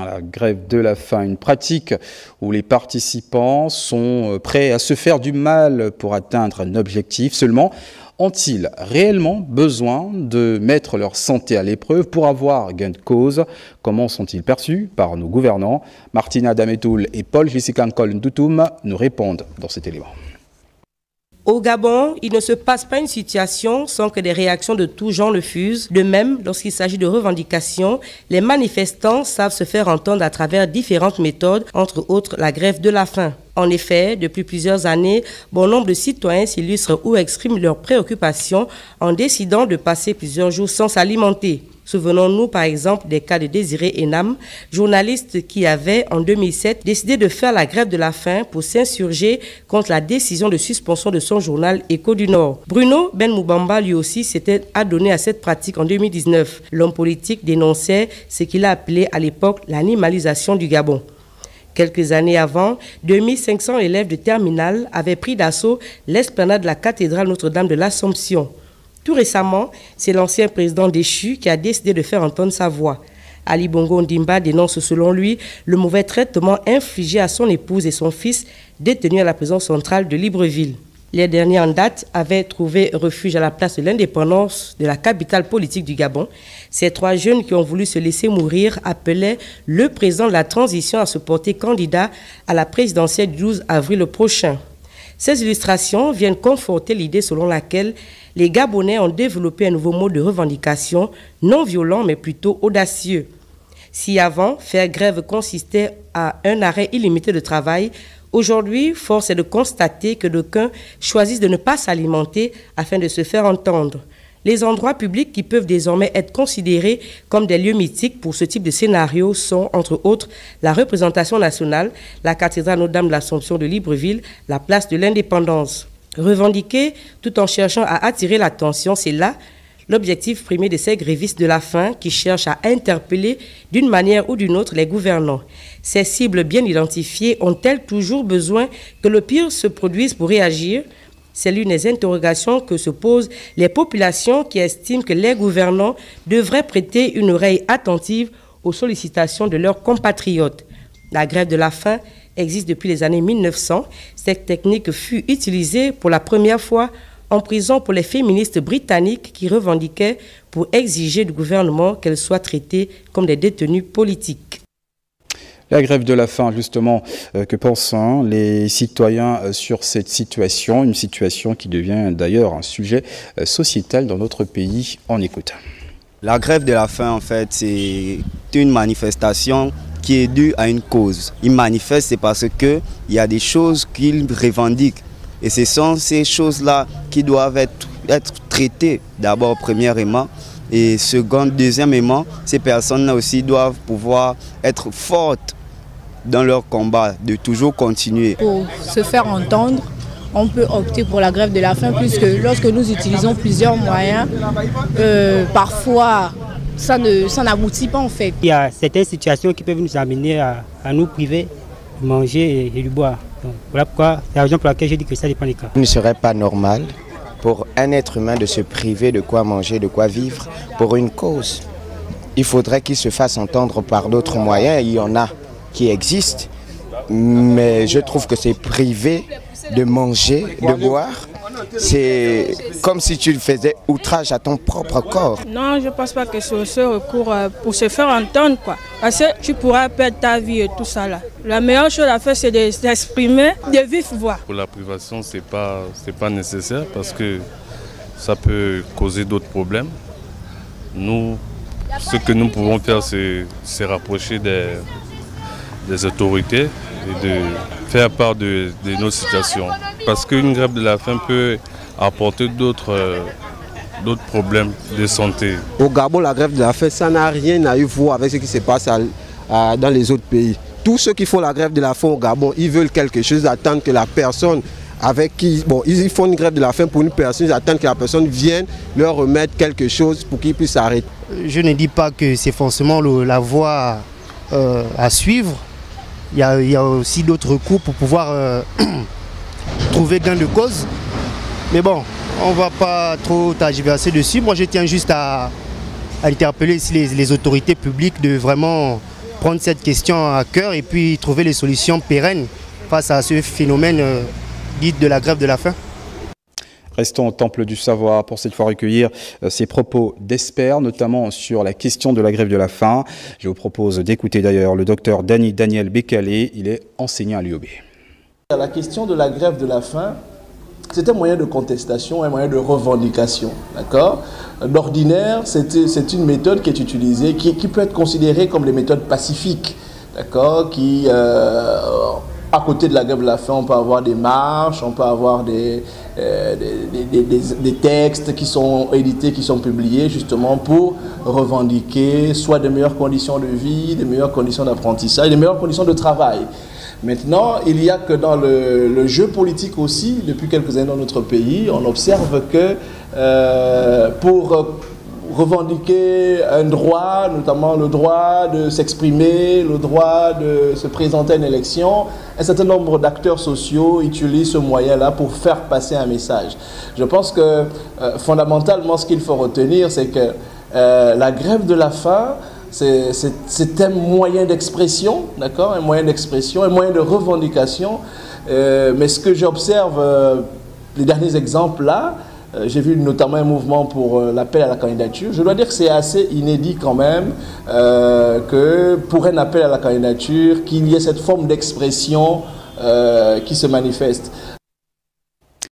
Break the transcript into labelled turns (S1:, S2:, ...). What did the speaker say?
S1: La grève de la faim, une pratique où les participants sont prêts à se faire du mal pour atteindre un objectif. Seulement, ont-ils réellement besoin de mettre leur santé à l'épreuve pour avoir gain de cause? Comment sont-ils perçus par nos gouvernants? Martina Dametoul et Paul Jessicankol Ndoutoum nous répondent dans cet élément.
S2: Au Gabon, il ne se passe pas une situation sans que des réactions de tout genre le fusent. De même, lorsqu'il s'agit de revendications, les manifestants savent se faire entendre à travers différentes méthodes, entre autres la grève de la faim. En effet, depuis plusieurs années, bon nombre de citoyens s'illustrent ou expriment leurs préoccupations en décidant de passer plusieurs jours sans s'alimenter. Souvenons-nous par exemple des cas de Désiré Enam, journaliste qui avait en 2007 décidé de faire la grève de la faim pour s'insurger contre la décision de suspension de son journal Écho du Nord. Bruno Ben Moubamba lui aussi s'était adonné à cette pratique en 2019. L'homme politique dénonçait ce qu'il a appelé à l'époque l'animalisation du Gabon. Quelques années avant, 2500 élèves de terminale avaient pris d'assaut l'esplanade de la cathédrale Notre-Dame de l'Assomption. Tout récemment, c'est l'ancien président déchu qui a décidé de faire entendre sa voix. Ali Bongo Ndimba dénonce selon lui le mauvais traitement infligé à son épouse et son fils détenus à la prison centrale de Libreville. Les derniers en date avaient trouvé refuge à la place de l'indépendance de la capitale politique du Gabon. Ces trois jeunes qui ont voulu se laisser mourir appelaient le président de la transition à se porter candidat à la présidentielle du 12 avril prochain. Ces illustrations viennent conforter l'idée selon laquelle les Gabonais ont développé un nouveau mode de revendication, non violent mais plutôt audacieux. Si avant, faire grève consistait à un arrêt illimité de travail, aujourd'hui, force est de constater que d'aucuns choisissent de ne pas s'alimenter afin de se faire entendre. Les endroits publics qui peuvent désormais être considérés comme des lieux mythiques pour ce type de scénario sont, entre autres, la représentation nationale, la cathédrale Notre-Dame de l'Assomption de Libreville, la place de l'Indépendance. Revendiquer tout en cherchant à attirer l'attention, c'est là l'objectif premier de ces grévistes de la faim qui cherchent à interpeller d'une manière ou d'une autre les gouvernants. Ces cibles bien identifiées ont-elles toujours besoin que le pire se produise pour réagir? C'est l'une des interrogations que se posent les populations qui estiment que les gouvernants devraient prêter une oreille attentive aux sollicitations de leurs compatriotes. La grève de la faim existe depuis les années 1900. Cette technique fut utilisée pour la première fois en prison pour les féministes britanniques qui revendiquaient pour exiger du gouvernement qu'elles soient traitées comme des détenus politiques.
S1: La grève de la faim, justement, que pensent les citoyens sur cette situation, une situation qui devient d'ailleurs un sujet sociétal dans notre pays. On écoute.
S3: La grève de la faim, en fait, c'est une manifestation qui est due à une cause. Ils manifestent, c'est parce qu'il y a des choses qu'ils revendiquent. Et ce sont ces choses-là qui doivent être traitées d'abord, premièrement. Et deuxièmement, ces personnes-là aussi doivent pouvoir être fortes dans leur combat, de toujours continuer.
S4: Pour se faire entendre, on peut opter pour la grève de la faim, puisque lorsque nous utilisons plusieurs moyens, parfois ça n'aboutit pas en fait.
S5: Il y a certaines situations qui peuvent nous amener à nous priver de manger et de boire. Donc, voilà pourquoi, c'est la raison pour laquelle je dis que ça dépend des cas.
S6: Il ne serait pas normal pour un être humain de se priver de quoi manger, de quoi vivre pour une cause. Il faudrait qu'il se fasse entendre par d'autres moyens, il y en a qui existent, mais je trouve que c'est privé de manger, de boire. C'est comme si tu faisais outrage à ton propre corps.
S7: Non, je ne pense pas que c'est ce recours pour se faire entendre, quoi. Parce que tu pourras perdre ta vie et tout ça là. La meilleure chose à faire, c'est d'exprimer de vive voix.
S8: Pour la privation, c'est pas nécessaire parce que ça peut causer d'autres problèmes. Nous, ce que nous pouvons faire, c'est se rapprocher des autorités et de faire part de nos situations. Parce qu'une grève de la faim peut apporter d'autres problèmes de santé.
S9: Au Gabon, la grève de la faim, ça n'a rien à voir avec ce qui se passe dans les autres pays. Tous ceux qui font la grève de la faim au Gabon, ils veulent quelque chose, attendent que la personne avec qui... Bon, ils font une grève de la faim pour une personne, ils attendent que la personne vienne leur remettre quelque chose pour qu'ils puissent s'arrêter.
S5: Je ne dis pas que c'est forcément la voie à suivre. Il y a aussi d'autres recours pour pouvoir trouver gain de cause. Mais bon, on ne va pas trop tergiverser dessus. Moi, je tiens juste à interpeller ici les autorités publiques de vraiment prendre cette question à cœur et puis trouver les solutions pérennes face à ce phénomène dit de la grève de la faim.
S1: Restons au Temple du Savoir pour cette fois recueillir ces propos d'experts, notamment sur la question de la grève de la faim. Je vous propose d'écouter d'ailleurs le docteur Daniel Bécalé, il est enseignant à l'UOB.
S10: La question de la grève de la faim, c'est un moyen de contestation, un moyen de revendication, d'accord? D'ordinaire, c'est une méthode qui est utilisée, qui peut être considérée comme les méthodes pacifiques, d'accord? À côté de la grève de la faim, on peut avoir des marches, on peut avoir des textes qui sont édités, qui sont publiés justement pour revendiquer soit de meilleures conditions de vie, des meilleures conditions d'apprentissage, des meilleures conditions de travail. Maintenant, il y a que dans le jeu politique aussi, depuis quelques années dans notre pays, on observe que pour revendiquer un droit, notamment le droit de s'exprimer, le droit de se présenter à une élection, un certain nombre d'acteurs sociaux utilisent ce moyen-là pour faire passer un message. Je pense que fondamentalement, ce qu'il faut retenir, c'est que la grève de la faim, c'est un moyen d'expression, d'accord, un moyen d'expression, un moyen de revendication. Mais ce que j'observe, les derniers exemples là, j'ai vu notamment un mouvement pour l'appel à la candidature. Je dois dire que c'est assez inédit quand même que pour un appel à la candidature, qu'il y ait cette forme d'expression qui se manifeste.